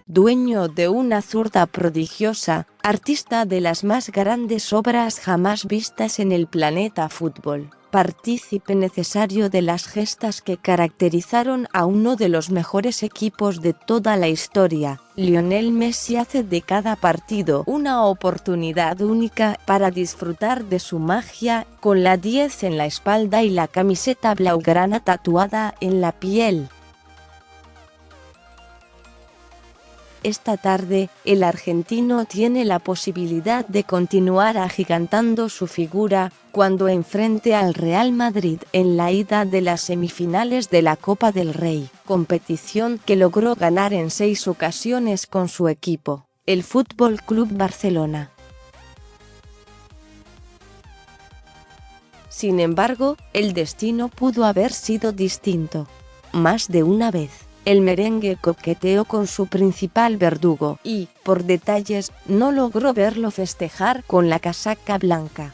dueño de una zurda prodigiosa, artista de las más grandes obras jamás vistas en el planeta fútbol, partícipe necesario de las gestas que caracterizaron a uno de los mejores equipos de toda la historia, Lionel Messi hace de cada partido una oportunidad única para disfrutar de su magia, con la 10 en la espalda y la camiseta blaugrana tatuada en la piel. Esta tarde, el argentino tiene la posibilidad de continuar agigantando su figura, cuando enfrente al Real Madrid en la ida de las semifinales de la Copa del Rey, competición que logró ganar en 6 ocasiones con su equipo, el Fútbol Club Barcelona. Sin embargo, el destino pudo haber sido distinto. Más de una vez, el merengue coqueteó con su principal verdugo y, por detalles, no logró verlo festejar con la casaca blanca.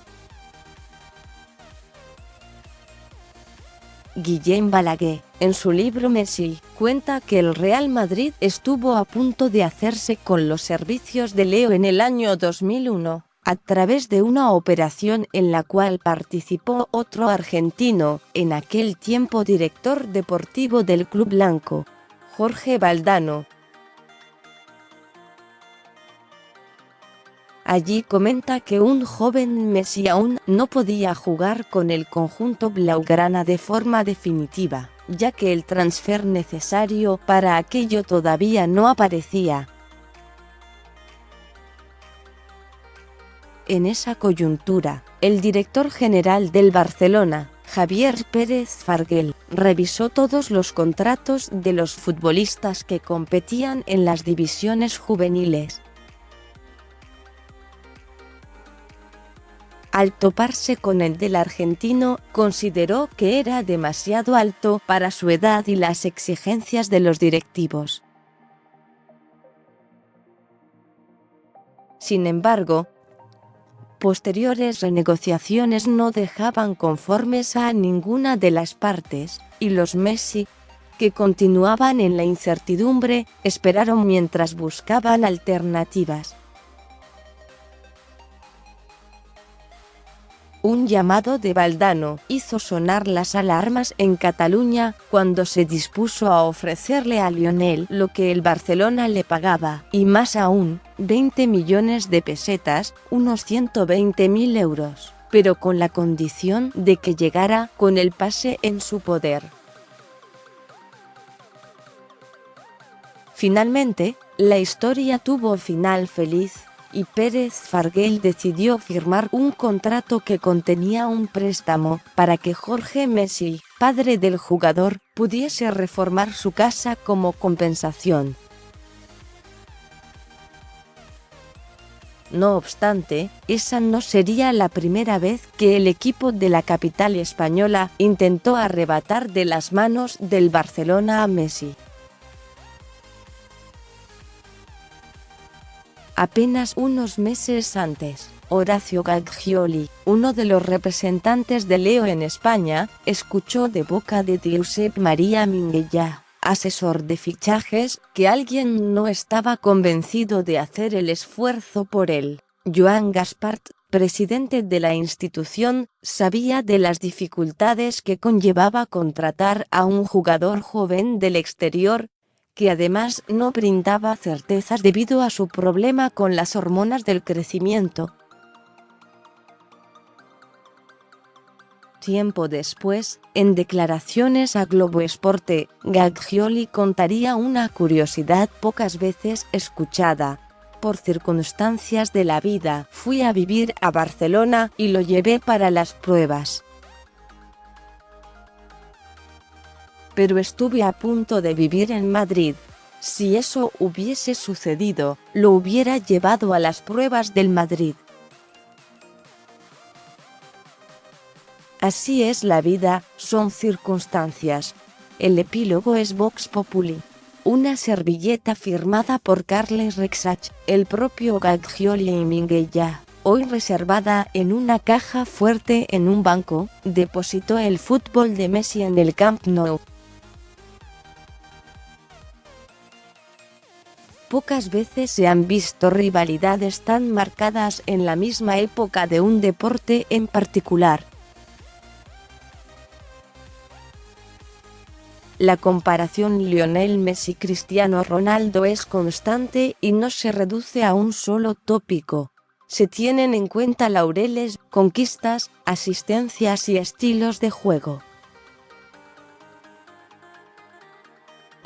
Guillem Balaguer, en su libro Messi, cuenta que el Real Madrid estuvo a punto de hacerse con los servicios de Leo en el año 2001, a través de una operación en la cual participó otro argentino, en aquel tiempo director deportivo del club blanco, Jorge Valdano. Allí comenta que un joven Messi aún no podía jugar con el conjunto blaugrana de forma definitiva, ya que el transfer necesario para aquello todavía no aparecía. En esa coyuntura, el director general del Barcelona, Javier Pérez Farguel, revisó todos los contratos de los futbolistas que competían en las divisiones juveniles. Al toparse con el del argentino, consideró que era demasiado alto para su edad y las exigencias de los directivos. Sin embargo, posteriores renegociaciones no dejaban conformes a ninguna de las partes, y los Messi, que continuaban en la incertidumbre, esperaron mientras buscaban alternativas. Un llamado de Valdano hizo sonar las alarmas en Cataluña cuando se dispuso a ofrecerle a Lionel lo que el Barcelona le pagaba, y más aún, 20 millones de pesetas, unos 120.000 euros, pero con la condición de que llegara con el pase en su poder. Finalmente, la historia tuvo final feliz, y Pérez Farguel decidió firmar un contrato que contenía un préstamo, para que Jorge Messi, padre del jugador, pudiese reformar su casa como compensación. No obstante, esa no sería la primera vez que el equipo de la capital española intentó arrebatar de las manos del Barcelona a Messi. Apenas unos meses antes, Horacio Gaglioli, uno de los representantes de Leo en España, escuchó de boca de Josep María Minguella, asesor de fichajes, que alguien no estaba convencido de hacer el esfuerzo por él. Joan Gaspart, presidente de la institución, sabía de las dificultades que conllevaba contratar a un jugador joven del exterior, que además no brindaba certezas debido a su problema con las hormonas del crecimiento. Tiempo después, en declaraciones a Globo Esporte, Gaglioli contaría una curiosidad pocas veces escuchada. Por circunstancias de la vida, fui a vivir a Barcelona y lo llevé para las pruebas. Pero estuve a punto de vivir en Madrid. Si eso hubiese sucedido, lo hubiera llevado a las pruebas del Madrid. Así es la vida, son circunstancias. El epílogo es Vox Populi. Una servilleta firmada por Carles Rexach, el propio Gaglioli y Minguella, hoy reservada en una caja fuerte en un banco, depositó el fútbol de Messi en el Camp Nou. Pocas veces se han visto rivalidades tan marcadas en la misma época de un deporte en particular. La comparación Lionel Messi-Cristiano Ronaldo es constante y no se reduce a un solo tópico. Se tienen en cuenta laureles, conquistas, asistencias y estilos de juego.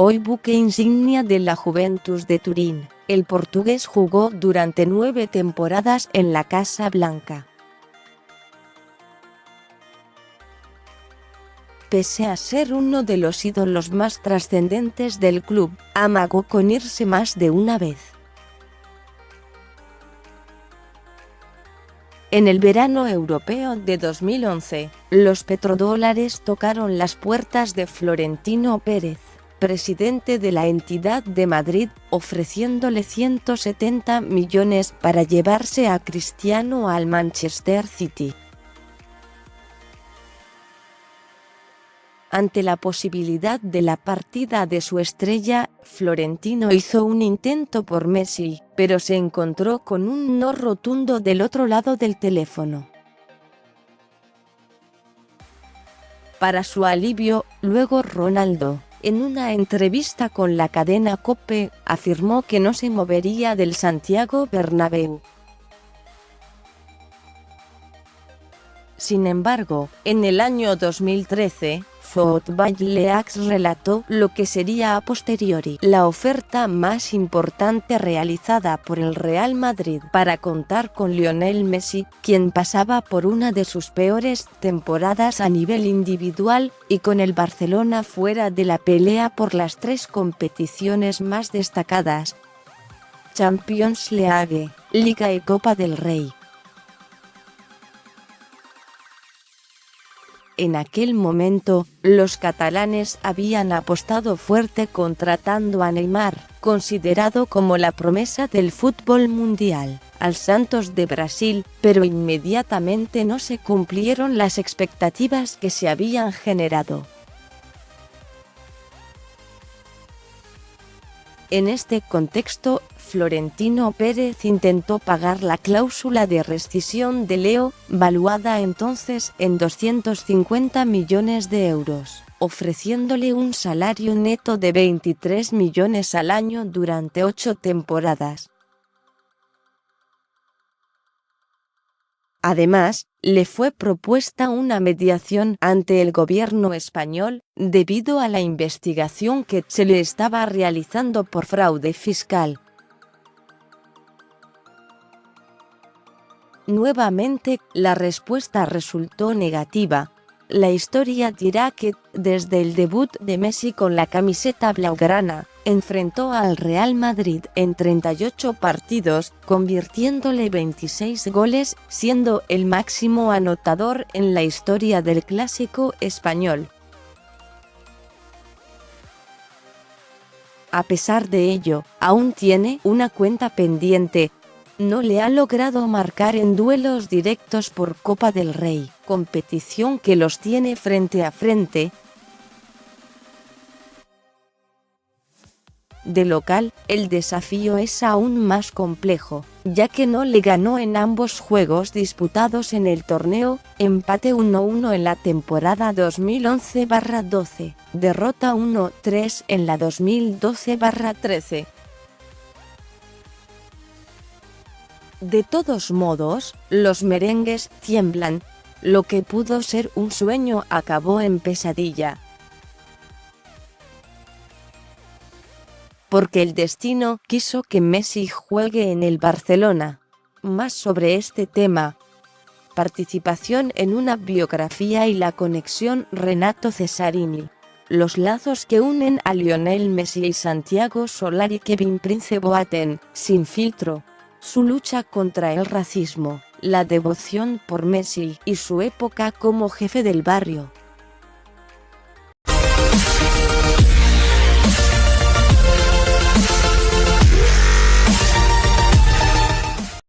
Hoy buque insignia de la Juventus de Turín, el portugués jugó durante 9 temporadas en la Casa Blanca. Pese a ser uno de los ídolos más trascendentes del club, amagó con irse más de una vez. En el verano europeo de 2011, los petrodólares tocaron las puertas de Florentino Pérez, presidente de la entidad de Madrid, ofreciéndole 170 millones para llevarse a Cristiano al Manchester City. Ante la posibilidad de la partida de su estrella, Florentino hizo un intento por Messi, pero se encontró con un no rotundo del otro lado del teléfono. Para su alivio, luego Ronaldo, en una entrevista con la cadena COPE, afirmó que no se movería del Santiago Bernabéu. Sin embargo, en el año 2013, Football Leaks relató lo que sería a posteriori la oferta más importante realizada por el Real Madrid para contar con Lionel Messi, quien pasaba por una de sus peores temporadas a nivel individual, y con el Barcelona fuera de la pelea por las 3 competiciones más destacadas: Champions League, Liga y Copa del Rey. En aquel momento, los catalanes habían apostado fuerte contratando a Neymar, considerado como la promesa del fútbol mundial, al Santos de Brasil, pero inmediatamente no se cumplieron las expectativas que se habían generado. En este contexto, Florentino Pérez intentó pagar la cláusula de rescisión de Leo, valuada entonces en 250 millones de euros, ofreciéndole un salario neto de 23 millones al año durante 8 temporadas. Además, le fue propuesta una mediación ante el gobierno español, debido a la investigación que se le estaba realizando por fraude fiscal. Nuevamente, la respuesta resultó negativa. La historia dirá que, desde el debut de Messi con la camiseta blaugrana, enfrentó al Real Madrid en 38 partidos, convirtiéndole 26 goles, siendo el máximo anotador en la historia del clásico español. A pesar de ello, aún tiene una cuenta pendiente. No le ha logrado marcar en duelos directos por Copa del Rey, competición que los tiene frente a frente. De local, el desafío es aún más complejo, ya que no le ganó en ambos juegos disputados en el torneo, empate 1-1 en la temporada 2011-12, derrota 1-3 en la 2012-13. De todos modos, los merengues tiemblan. Lo que pudo ser un sueño acabó en pesadilla. Porque el destino quiso que Messi juegue en el Barcelona. Más sobre este tema. Participación en una biografía y la conexión Renato Cesarini. Los lazos que unen a Lionel Messi y Santiago Solari. Kevin Prince Boateng, sin filtro. Su lucha contra el racismo, la devoción por Messi y su época como jefe del barrio.